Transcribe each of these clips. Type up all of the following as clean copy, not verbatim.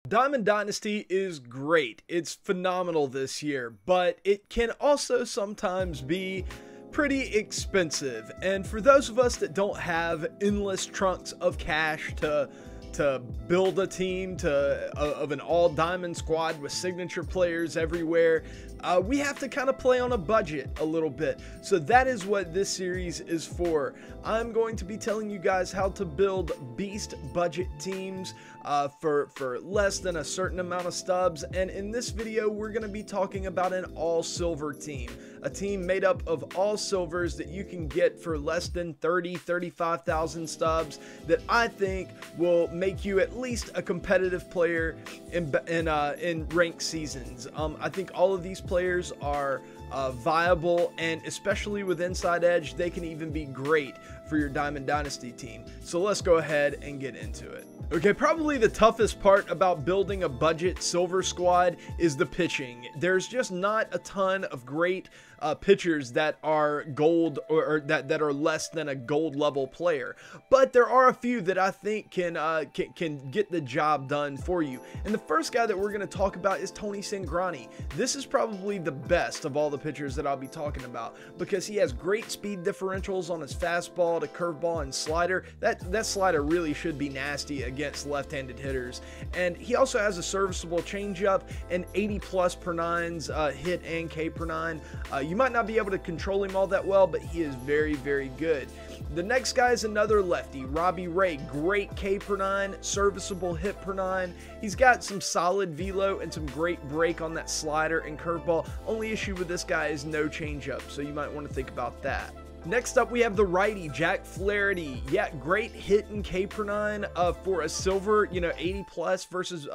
Diamond Dynasty is great. It's phenomenal this year, but it can also sometimes be pretty expensive. And for those of us that don't have endless trunks of cash to build a team of an all diamond squad with signature players everywhere, we have to kind of play on a budget a little bit. So that is what this series is for. I'm going to be telling you guys how to build beast budget teams for less than a certain amount of stubs. And in this video, we're going to be talking about an all silver team, a team made up of all silvers that you can get for less than 35,000 stubs that I think will make you at least a competitive player in ranked seasons. I think all of these players are viable, and especially with Inside Edge, they can even be great for your Diamond Dynasty team. So let's go ahead and get into it. Okay, probably the toughest part about building a budget silver squad is the pitching. There's just not a ton of great pitchers that are gold or that are less than a gold level player, but there are a few that I think can get the job done for you. And the first guy that we're going to talk about is Tony Cingrani. This is probably the best of all the pitchers that I'll be talking about because he has great speed differentials on his fastball to curveball and slider. That slider really should be nasty against left-handed hitters. And he also has a serviceable changeup and 80+ per nines hit and K per nine. You might not be able to control him all that well, but he is very, very good. The next guy is another lefty, Robbie Ray. Great K per nine, serviceable hit per nine. He's got some solid velo and some great break on that slider and curveball. Only issue with this guy is no changeup, so you might want to think about that. Next up, we have the righty, Jack Flaherty. Yeah, great hit and K per nine for a silver, 80+ versus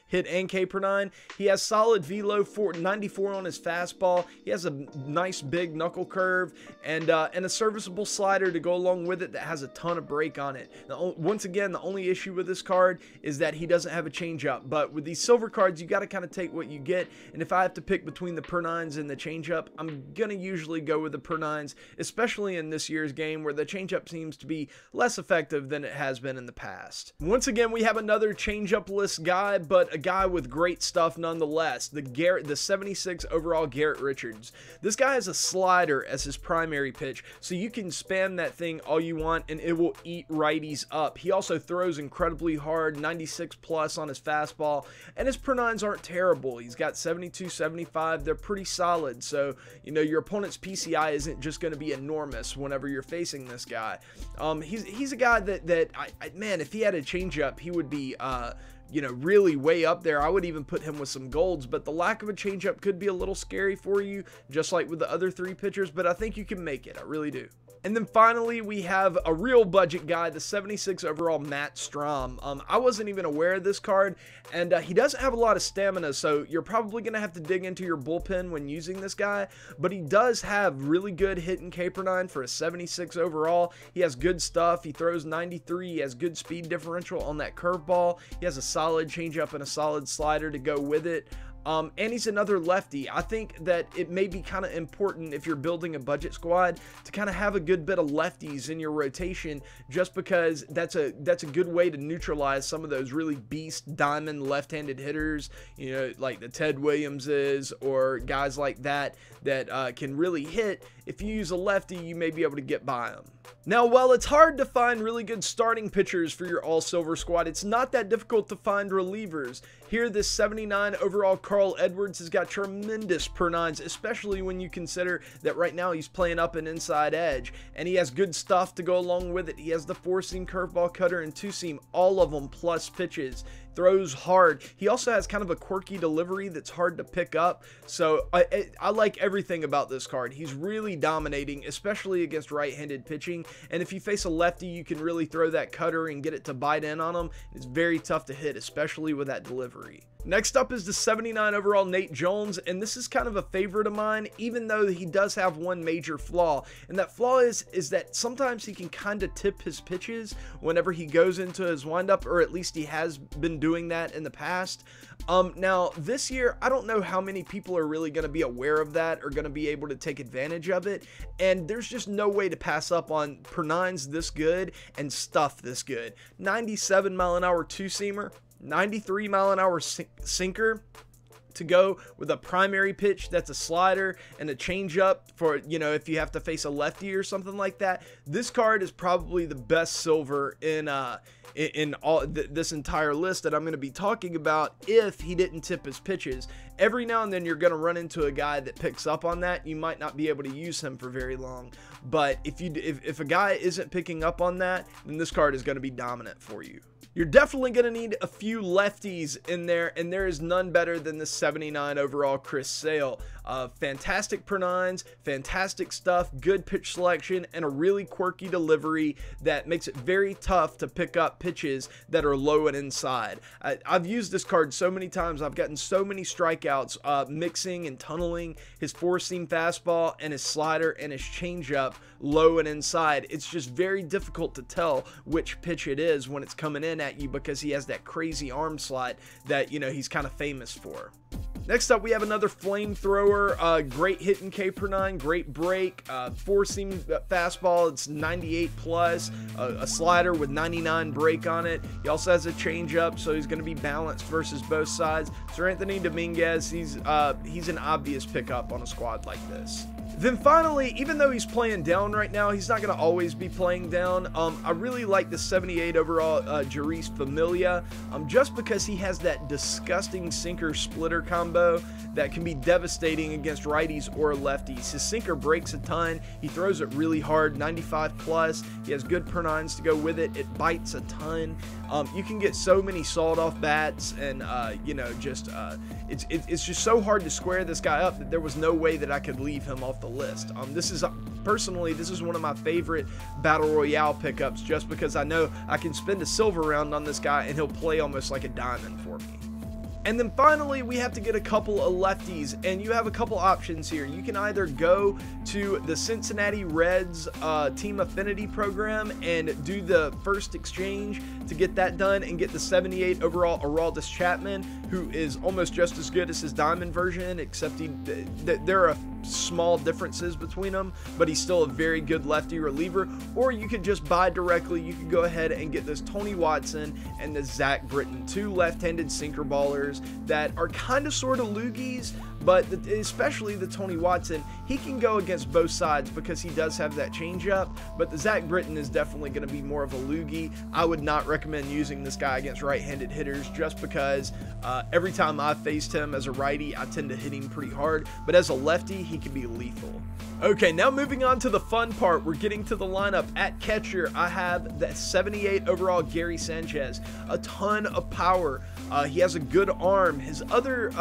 hit and K per nine. He has solid velo, 94 on his fastball. He has a nice big knuckle curve and a serviceable slider to go along with it that has a ton of break on it. Now, once again, the only issue with this card is that he doesn't have a changeup. But with these silver cards, you got to kind of take what you get. And if I have to pick between the per nines and the changeup, I'm gonna usually go with the per nines, especially in this year's game where the changeup seems to be less effective than it has been in the past. Once again, we have another changeup-less guy, but a guy with great stuff nonetheless. The 76 overall Garrett Richards. This guy has a slider as his primary pitch, so you can spam that thing all you want and it will eat righties up. He also throws incredibly hard, 96+ on his fastball, and his per nines aren't terrible. He's got 72, 75. They're pretty solid, so your opponent's PCI isn't just going to be enormous whenever you're facing this guy. He's a guy that man, if he had a changeup, he would be really way up there. I would even put him with some golds, but the lack of a changeup could be a little scary for you, just like with the other three pitchers, but I think you can make it. I really do. And then finally, we have a real budget guy, the 76 overall Matt Strom. I wasn't even aware of this card, and he doesn't have a lot of stamina, so you're probably going to have to dig into your bullpen when using this guy, but he does have really good hit and K per nine for a 76 overall. He has good stuff. He throws 93. He has good speed differential on that curveball. He has a solid changeup and a solid slider to go with it. And he's another lefty. I think that it may be kind of important if you're building a budget squad to kind of have a good bit of lefties in your rotation, just because that's a good way to neutralize some of those really beast diamond left-handed hitters, like the Ted Williamses or guys like that can really hit. If you use a lefty, you may be able to get by them. Now, while it's hard to find really good starting pitchers for your all-silver squad, it's not that difficult to find relievers. Here, this 79 overall Carl Edwards has got tremendous per nines, especially when you consider that right now he's playing up an inside edge, and he has good stuff to go along with it. He has the 4-seam curveball cutter and 2-seam, all of them plus pitches. Throws hard. He also has kind of a quirky delivery that's hard to pick up, so I like everything about this card. He's really dominating, especially against right-handed pitching, and if you face a lefty, you can really throw that cutter and get it to bite in on him. It's very tough to hit, especially with that delivery. Next up is the 79 overall Nate Jones, and this is kind of a favorite of mine, even though he does have one major flaw, and that flaw is that sometimes he can kind of tip his pitches whenever he goes into his windup, or at least he has been doing that in the past. Now, this year, I don't know how many people are really going to be aware of that or going to be able to take advantage of it, and there's just no way to pass up on per nines this good and stuff this good. 97 mile an hour two-seamer. 93-mile-an-hour sinker to go with a primary pitch that's a slider and a changeup for, you know, if you have to face a lefty or something like that. This card is probably the best silver in all this entire list that I'm going to be talking about if he didn't tip his pitches. Every now and then you're going to run into a guy that picks up on that. You might not be able to use him for very long, but if a guy isn't picking up on that, then this card is going to be dominant for you. You're definitely going to need a few lefties in there, and there is none better than the 79 overall Chris Sale. Fantastic per nines, fantastic stuff, good pitch selection, and a really quirky delivery that makes it very tough to pick up pitches that are low and inside. I've used this card so many times. I've gotten so many strikeouts mixing and tunneling his four-seam fastball and his slider and his changeup low and inside. It's just very difficult to tell which pitch it is when it's coming in at you because he has that crazy arm slot that, you know, he's kind of famous for. Next up, we have another flamethrower, great hitting K per 9, great break, four-seam fastball, it's 98 plus, a slider with 99 break on it. He also has a changeup, so he's going to be balanced versus both sides. Sir Anthony Dominguez, he's an obvious pickup on a squad like this. Then finally, even though he's playing down right now, he's not going to always be playing down. I really like the 78 overall Jeurys Familia, just because he has that disgusting sinker splitter combo that can be devastating against righties or lefties. His sinker breaks a ton. He throws it really hard, 95 plus. He has good per nines to go with it. It bites a ton. You can get so many sawed off bats, and you know, just it's just so hard to square this guy up that there was no way that I could leave him off the list. This is personally, this is one of my favorite battle royale pickups, just because I know I can spend a silver round on this guy and he'll play almost like a diamond for me. And then finally, we have to get a couple of lefties, and you have a couple options here. You can either go to the Cincinnati Reds Team Affinity program and do the first exchange to get that done and get the 78 overall Aroldis Chapman, who is almost just as good as his diamond version, except there are small differences between them, but he's still a very good lefty reliever. Or you could just buy directly. You could go ahead and get this Tony Watson and the Zach Britton, two left-handed sinker ballers that are kind of sort of loogies, but especially the Tony Watson, he can go against both sides because he does have that changeup, but the Zach Britton is definitely going to be more of a loogie. I would not recommend using this guy against right-handed hitters, just because every time I've faced him as a righty, I tend to hit him pretty hard, but as a lefty, he can be lethal. Okay, now moving on to the fun part, we're getting to the lineup. At catcher, I have the 78 overall Gary Sanchez, a ton of power. He has a good arm. His other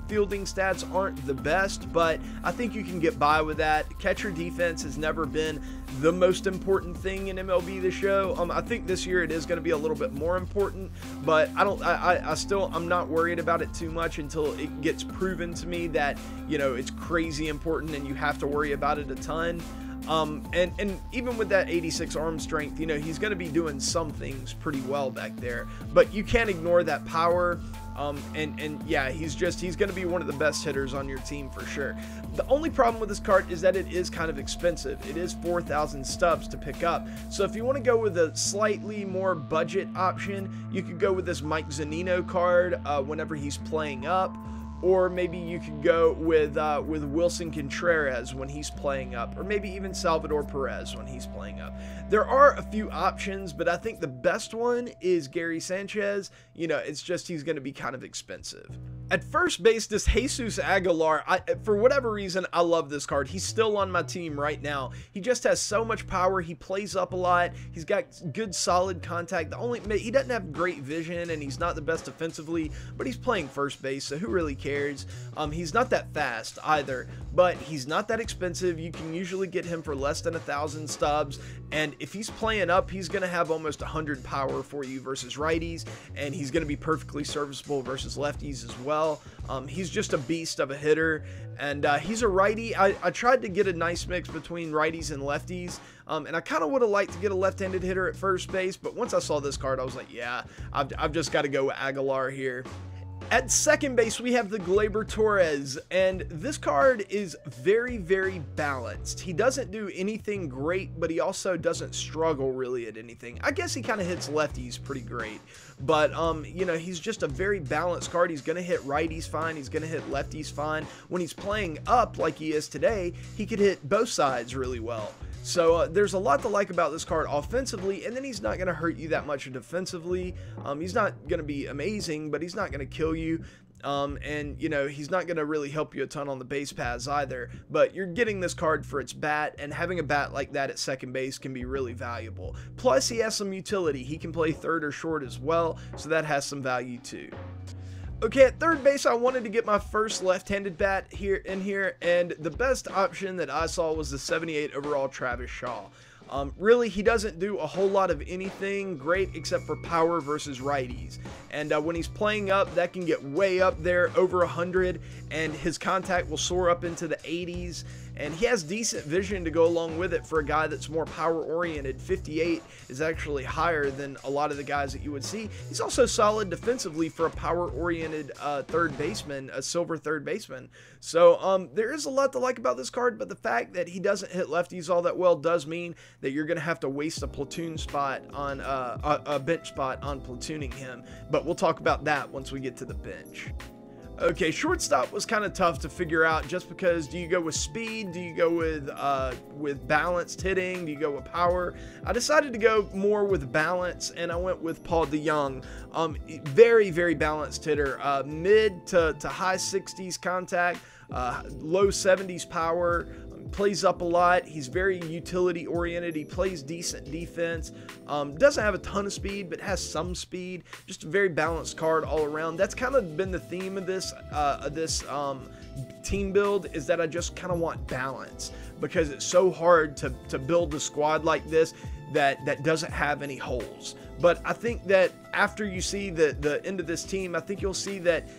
fielding stats aren't the best, but I think you can get by with that. Catcher defense has never been the most important thing in MLB this show. I think this year it is going to be a little bit more important, but I'm not worried about it too much until it gets proven to me that, you know, it's crazy important and you have to worry about it a ton. And even with that 86 arm strength, you know, he's going to be doing some things pretty well back there, but you can't ignore that power. And yeah, he's going to be one of the best hitters on your team for sure. The only problem with this card is that it is kind of expensive. It is 4,000 stubs to pick up. So if you want to go with a slightly more budget option, you could go with this Mike Zunino card whenever he's playing up. Or maybe you could go with Wilson Contreras when he's playing up, or maybe even Salvador Perez when he's playing up. There are a few options, but I think the best one is Gary Sanchez. You know, it's just he's going to be kind of expensive. At first base, this Jesus Aguilar, for whatever reason, I love this card. He's still on my team right now. He just has so much power. He plays up a lot. He's got good, solid contact. He doesn't have great vision, and he's not the best defensively, but he's playing first base, so who really cares? He's not that fast either, but he's not that expensive. You can usually get him for less than 1,000 stubs, and if he's playing up, he's going to have almost 100 power for you versus righties, and he's going to be perfectly serviceable versus lefties as well. He's just a beast of a hitter, and he's a righty. I tried to get a nice mix between righties and lefties, and I kind of would have liked to get a left-handed hitter at first base, but once I saw this card, I was like, yeah, I've just got to go with Aguilar here. At second base, we have the Gleyber Torres, and this card is very, very balanced. He doesn't do anything great, but he also doesn't struggle really at anything. I guess he kind of hits lefties pretty great, but, you know, he's just a very balanced card. He's going to hit righties fine. He's going to hit lefties fine. When he's playing up like he is today, he could hit both sides really well. So there's a lot to like about this card offensively, and then he's not going to hurt you that much defensively. He's not going to be amazing, but he's not going to kill you. And, you know, he's not going to really help you a ton on the base paths either. But you're getting this card for its bat, and having a bat like that at second base can be really valuable. Plus, he has some utility. He can play third or short as well, so that has some value too. Okay, at third base, I wanted to get my first left-handed bat here, and the best option that I saw was the 78 overall Travis Shaw. Really, he doesn't do a whole lot of anything great except for power versus righties. And when he's playing up, that can get way up there, over 100, and his contact will soar up into the 80s. And he has decent vision to go along with it for a guy that's more power-oriented. 58 is actually higher than a lot of the guys that you would see. He's also solid defensively for a power-oriented third baseman, a silver third baseman. So there is a lot to like about this card, but the fact that he doesn't hit lefties all that well does mean that you're going to have to waste a platoon spot on a bench spot on platooning him. But we'll talk about that once we get to the bench. Okay, shortstop was kind of tough to figure out just because do you go with speed? Do you go with balanced hitting? Do you go with power? I decided to go more with balance, and I went with Paul DeJong. Very, very balanced hitter. Mid to high 60s contact, low 70s power. Plays up a lot. He's very utility oriented. He plays decent defense. Doesn't have a ton of speed, but has some speed. Just a very balanced card all around. That's kind of been the theme of this team build, is that I just kind of want balance, because it's so hard to build a squad like this that doesn't have any holes. But I think that after you see the end of this team, I think you'll see that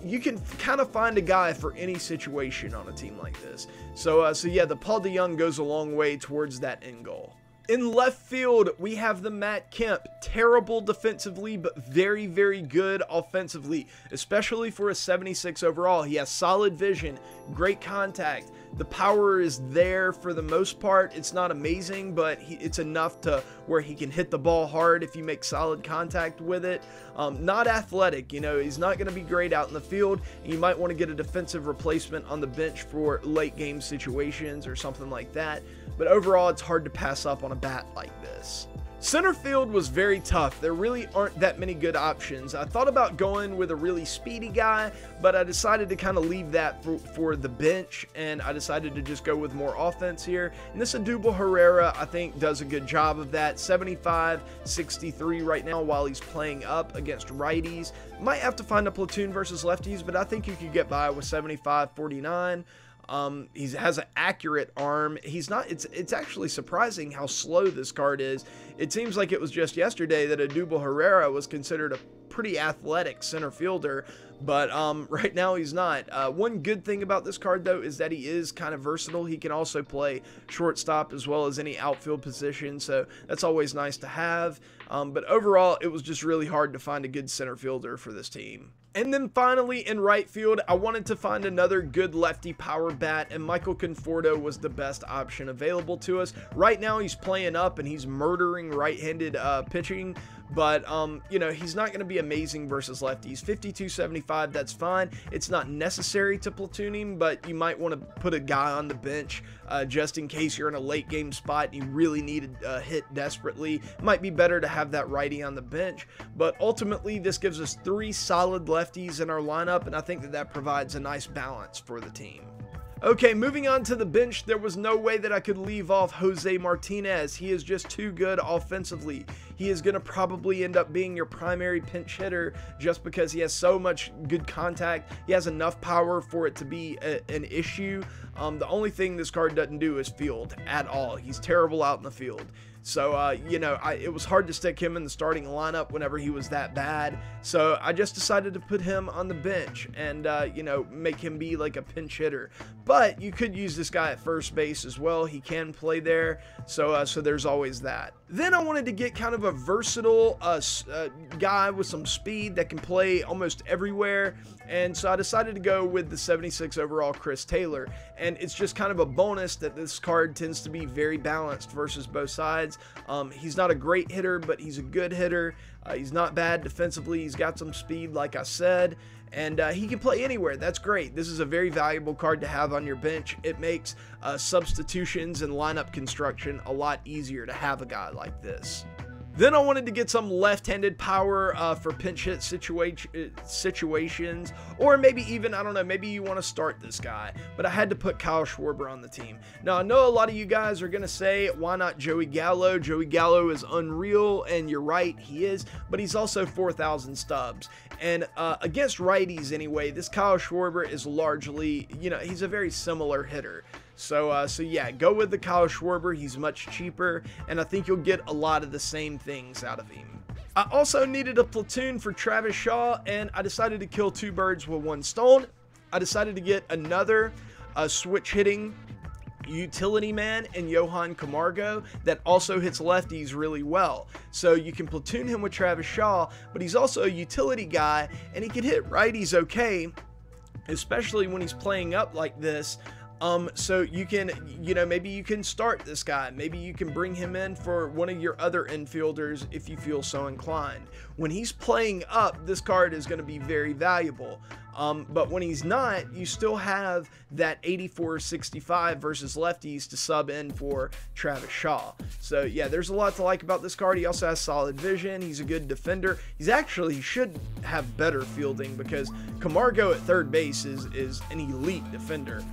you can kind of find a guy for any situation on a team like this. So yeah, the Paul DeJong goes a long way towards that end goal. In left field, we have the Matt Kemp. Terrible defensively, but very, very good offensively, especially for a 76 overall. He has solid vision, great contact. The power is there for the most part. It's not amazing, but it's enough to where he can hit the ball hard if you make solid contact with it. Not athletic, you know, he's not going to be great out in the field. You might want to get a defensive replacement on the bench for late game situations or something like that. But overall, it's hard to pass up on a bat like this. Center field was very tough. There really aren't that many good options. I thought about going with a really speedy guy, but I decided to kind of leave that for the bench, and I decided to just go with more offense here. And this Odubel Herrera, I think, does a good job of that. 75, 63 right now while he's playing up against righties. Might have to find a platoon versus lefties, but I think you could get by with 75, 49. He has an accurate arm. It's actually surprising how slow this card is. It seems like it was just yesterday that Odubel Herrera was considered a pretty athletic center fielder, but right now he's not. One good thing about this card, though, is that he is kind of versatile. He can also play shortstop as well as any outfield position, so that's always nice to have. But overall, it was just really hard to find a good center fielder for this team. And then finally, in right field, I wanted to find another good lefty power bat, and Michael Conforto was the best option available to us. Right now, he's playing up, and he's murdering right-handed pitching, but, you know, he's not going to be amazing versus lefties. 52-75, that's fine. It's not necessary to platoon him, but you might want to put a guy on the bench just in case you're in a late game spot and you really need a hit desperately. It might be better to have that righty on the bench, but ultimately this gives us 3 solid lefties in our lineup, and I think that provides a nice balance for the team. Okay, moving on to the bench, there was no way that I could leave off Jose Martinez. He is just too good offensively. He is going to probably end up being your primary pinch hitter just because he has so much good contact. He has enough power for it to be an issue. The only thing this card doesn't do is field at all. He's terrible out in the field. So, you know, it was hard to stick him in the starting lineup whenever he was that bad. So I just decided to put him on the bench and, you know, make him be like a pinch hitter. But you could use this guy at first base as well. He can play there. So there's always that. Then I wanted to get kind of a versatile guy with some speed that can play almost everywhere. And so I decided to go with the 76 overall Chris Taylor. And it's just kind of a bonus that this card tends to be very balanced versus both sides. He's not a great hitter, but he's a good hitter. He's not bad defensively. He's got some speed, like I said. And he can play anywhere. That's great. This is a very valuable card to have on your bench. It makes substitutions and lineup construction a lot easier to have a guy like this. Then I wanted to get some left-handed power for pinch hit situations, or maybe even, I don't know, maybe you want to start this guy, but I had to put Kyle Schwarber on the team. Now, I know a lot of you guys are going to say, why not Joey Gallo? Joey Gallo is unreal, and you're right, he is, but he's also 4,000 stubs. And against righties anyway, this Kyle Schwarber is largely, you know, he's a very similar hitter. So yeah, go with the Kyle Schwarber. He's much cheaper, and I think you'll get a lot of the same things out of him. I also needed a platoon for Travis Shaw, and I decided to kill two birds with one stone. I decided to get another switch hitting utility man in Johan Camargo that also hits lefties really well. So you can platoon him with Travis Shaw, but he's also a utility guy, and he can hit righties okay, especially when he's playing up like this. So you can, you know, maybe you can start this guy. Maybe you can bring him in for one of your other infielders if you feel so inclined. When he's playing up, this card is going to be very valuable. But when he's not, you still have that 84-65 versus lefties to sub in for Travis Shaw. So yeah, there's a lot to like about this card. He also has solid vision. He's a good defender. He should have better fielding because Camargo at third base is an elite defender.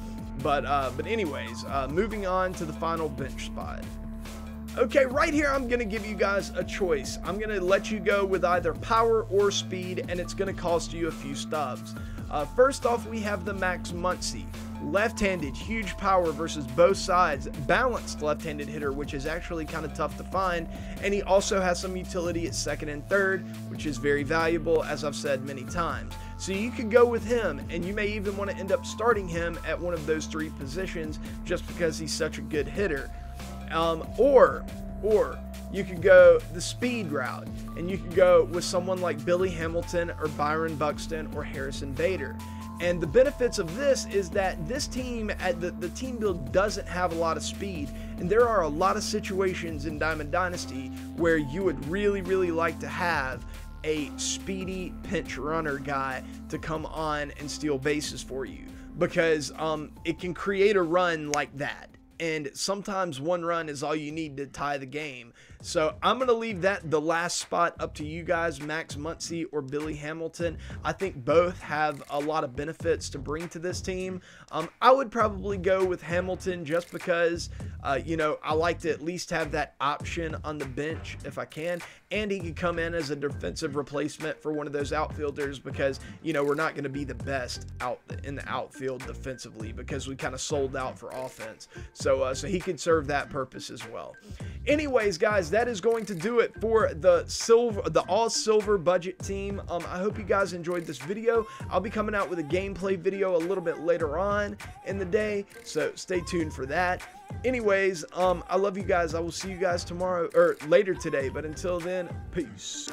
But anyways, moving on to the final bench spot. Okay, right here I'm going to give you guys a choice. I'm going to let you go with either power or speed, and it's going to cost you a few stubs. First off, we have the Max Muncy. Left-handed, huge power versus both sides, balanced left-handed hitter, which is actually kind of tough to find, and he also has some utility at second and third, which is very valuable, as I've said many times. So you could go with him, and you may even want to end up starting him at one of those three positions just because he's such a good hitter. Or you could go the speed route, and you could go with someone like Billy Hamilton or Byron Buxton or Harrison Bader. And the benefits of this is that this team, the team build doesn't have a lot of speed, and there are a lot of situations in Diamond Dynasty where you would really, really like to have a speedy pinch runner guy to come on and steal bases for you, because it can create a run like that. And sometimes one run is all you need to tie the game. So I'm going to leave the last spot up to you guys, Max Muncy or Billy Hamilton. I think both have a lot of benefits to bring to this team. I would probably go with Hamilton just because, you know, I like to at least have that option on the bench if I can. And he could come in as a defensive replacement for one of those outfielders because, you know, we're not going to be the best in the outfield defensively because we kind of sold out for offense. So he could serve that purpose as well. Anyways, guys, that is going to do it for the all silver budget team. I hope you guys enjoyed this video. I'll be coming out with a gameplay video a little bit later on in the day, so stay tuned for that. Anyways, I love you guys. I will see you guys tomorrow or later today, but until then, peace.